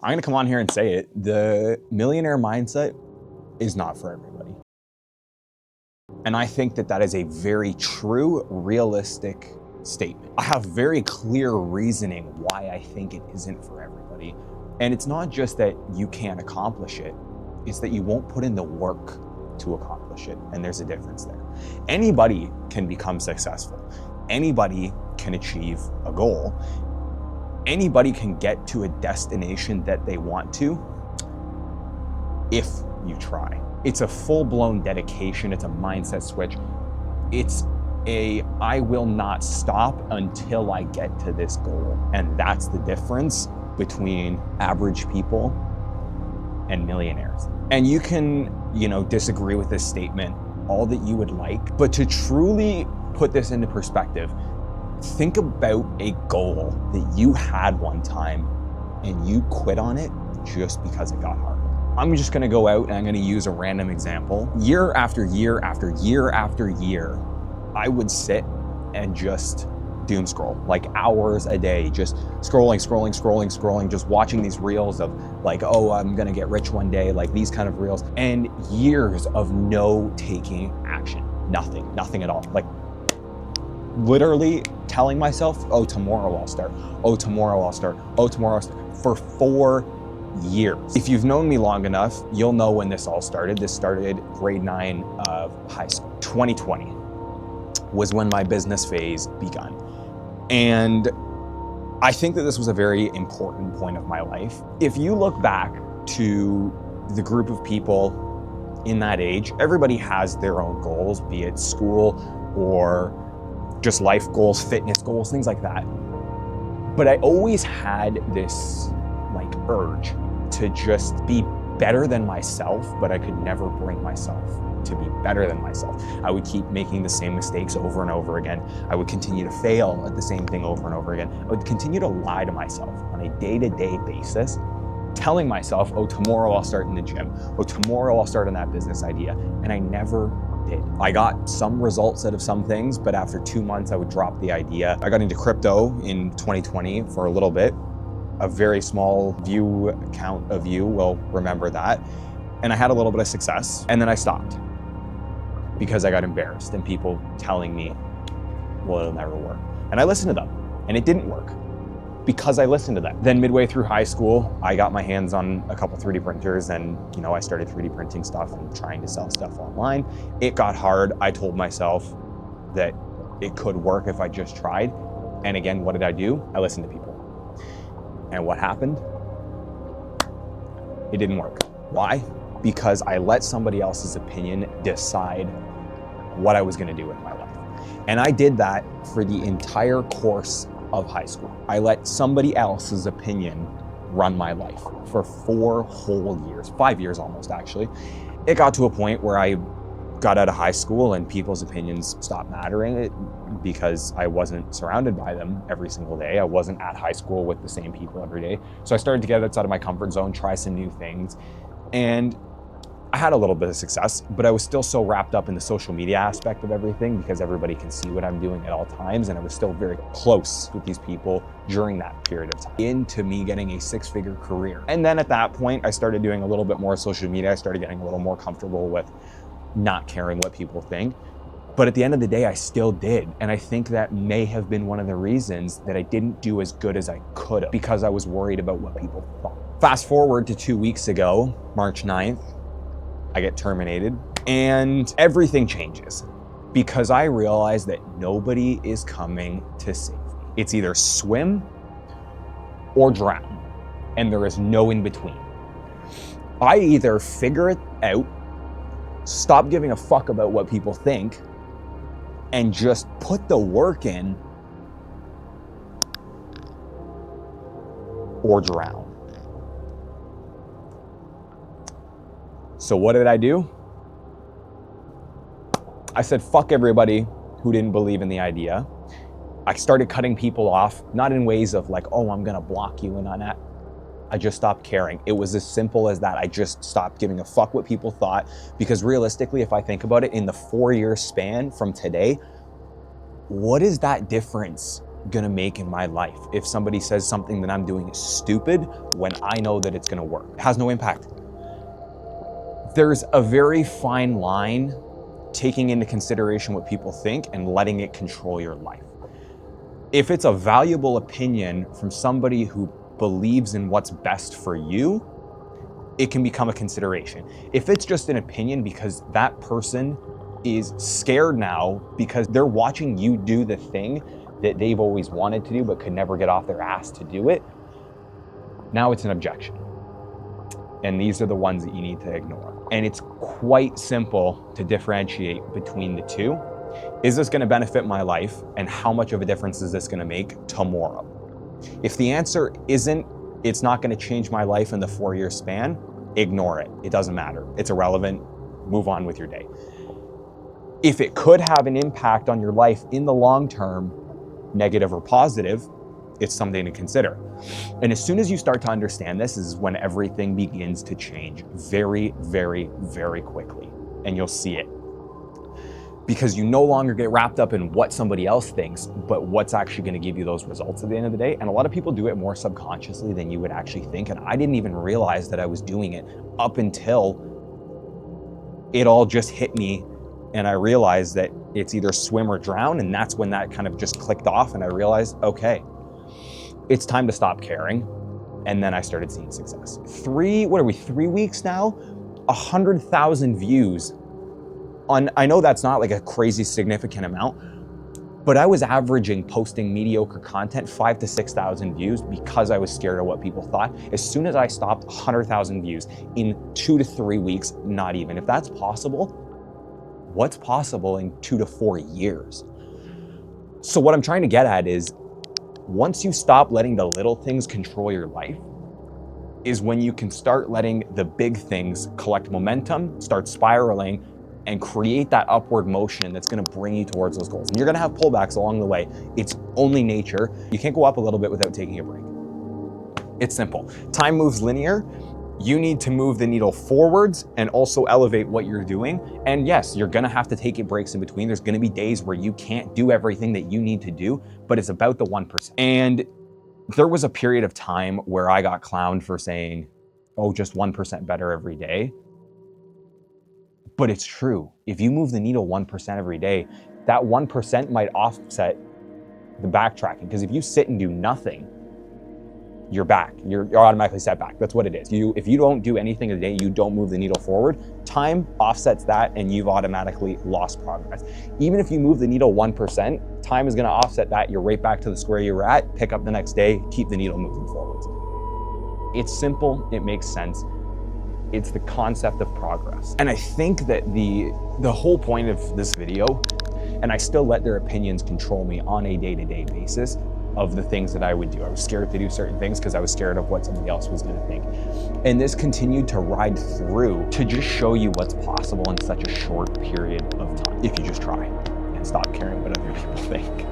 I'm gonna come on here and say it. The millionaire mindset is not for everybody. And I think that that is a very true, realistic statement. I have very clear reasoning why I think it isn't for everybody. And it's not just that you can't accomplish it, it's that you won't put in the work to accomplish it. And there's a difference there. Anybody can become successful. Anybody can achieve a goal. Anybody can get to a destination that they want to if you try. It's a full-blown dedication. It's a mindset switch. It's I will not stop until I get to this goal. And that's the difference between average people and millionaires. And you can, disagree with this statement all that you would like, but to truly put this into perspective, think about a goal that you had one time and you quit on it just because it got hard. I'm just gonna go out and I'm gonna use a random example. Year after year after year after year, I would sit and just doom scroll, like hours a day, just scrolling, just watching these reels of like, oh, I'm gonna get rich one day, like these kind of reels, and years of no taking action, nothing at all. Like literally telling myself, oh, tomorrow I'll start, oh, tomorrow I'll start, oh, tomorrow I'll start, for 4 years. If you've known me long enough, you'll know when this all started. This started grade 9 of high school. 2020 was when my business phase begun. And I think that this was a very important point of my life. If you look back to the group of people in that age, everybody has their own goals, be it school or just life goals, fitness goals, things like that. But I always had this urge to just be better than myself, but I could never bring myself to be better than myself. I would keep making the same mistakes over and over again. I would continue to fail at the same thing over and over again. I would continue to lie to myself on a day-to-day basis, telling myself, oh, tomorrow I'll start in the gym. Oh, tomorrow I'll start on that business idea. And I never did. I got some results out of some things, but after 2 months, I would drop the idea. I got into crypto in 2020 for a little bit. A very small view count of you will remember that. And I had a little bit of success, and then I stopped because I got embarrassed and people telling me, well, it'll never work. And I listened to them, and it didn't work because I listened to them. Then midway through high school, I got my hands on a couple 3D printers, and I started 3D printing stuff and trying to sell stuff online. It got hard. I told myself that it could work if I just tried. And again, what did I do? I listened to people. And what happened? It didn't work. Why? Because I let somebody else's opinion decide what I was gonna do with my life. And I did that for the entire course of high school. I let somebody else's opinion run my life for 4 whole years, 5 years almost actually. It got to a point where I got out of high school and people's opinions stopped mattering because I wasn't surrounded by them every single day. I wasn't at high school with the same people every day. So I started to get outside of my comfort zone, try some new things. And I had a little bit of success, but I was still so wrapped up in the social media aspect of everything because everybody can see what I'm doing at all times. And I was still very close with these people during that period of time into me getting a 6-figure career. And then at that point, I started doing a little bit more social media. I started getting a little more comfortable with not caring what people think. But at the end of the day, I still did. And I think that may have been one of the reasons that I didn't do as good as I could have because I was worried about what people thought. Fast forward to 2 weeks ago, March 9th, I get terminated and everything changes because I realized that nobody is coming to save me. It's either swim or drown, and there is no in between. I either figure it out, stop giving a fuck about what people think, and just put the work in, or drown. So what did I do? I said, fuck everybody who didn't believe in the idea. I started cutting people off, not in ways of like, oh, I'm gonna block you and on that. I just stopped caring. It was as simple as that. I just stopped giving a fuck what people thought, because realistically, if I think about it, in the 4-year span from today, what is that difference gonna make in my life if somebody says something that I'm doing is stupid when I know that it's gonna work? It has no impact. There's a very fine line taking into consideration what people think and letting it control your life. If it's a valuable opinion from somebody who believes in what's best for you, it can become a consideration. If it's just an opinion because that person is scared now because they're watching you do the thing that they've always wanted to do but could never get off their ass to do it, now it's an objection. And these are the ones that you need to ignore. And it's quite simple to differentiate between the two. Is this gonna benefit my life? And how much of a difference is this gonna make tomorrow? If the answer isn't, it's not gonna change my life in the 4-year span, ignore it. It doesn't matter. It's irrelevant. Move on with your day. If it could have an impact on your life in the long term, negative or positive, it's something to consider. And as soon as you start to understand this is when everything begins to change very, very, very quickly. And you'll see it. Because you no longer get wrapped up in what somebody else thinks, but what's actually going to give you those results at the end of the day. And a lot of people do it more subconsciously than you would actually think. And I didn't even realize that I was doing it up until it all just hit me. And I realized that it's either swim or drown. And that's when that kind of just clicked off. And I realized, okay, it's time to stop caring. And then I started seeing success. 3 weeks now? 100,000 views. I know that's not like a crazy significant amount, but I was averaging posting mediocre content 5,000 to 6,000 views because I was scared of what people thought. As soon as I stopped, 100,000 views in 2 to 3 weeks, not even. If that's possible, what's possible in 2 to 4 years? So what I'm trying to get at is, once you stop letting the little things control your life, is when you can start letting the big things collect momentum, start spiraling, and create that upward motion that's gonna bring you towards those goals. And you're gonna have pullbacks along the way. It's only nature. You can't go up a little bit without taking a break. It's simple. Time moves linear. You need to move the needle forwards and also elevate what you're doing. And yes, you're gonna have to take breaks in between. There's gonna be days where you can't do everything that you need to do, but it's about the 1%. And there was a period of time where I got clowned for saying, oh, just 1% better every day. But it's true. If you move the needle 1% every day, that 1% might offset the backtracking. Because if you sit and do nothing, you're back. You're automatically set back. That's what it is. If you don't do anything a day, you don't move the needle forward, time offsets that and you've automatically lost progress. Even if you move the needle 1%, time is gonna offset that. You're right back to the square you were at, pick up the next day, keep the needle moving forwards. It's simple, it makes sense. It's the concept of progress. And I think that the whole point of this video, and I still let their opinions control me on a day-to-day basis of the things that I would do. I was scared to do certain things because I was scared of what somebody else was gonna think. And this continued to ride through to just show you what's possible in such a short period of time, if you just try and stop caring what other people think.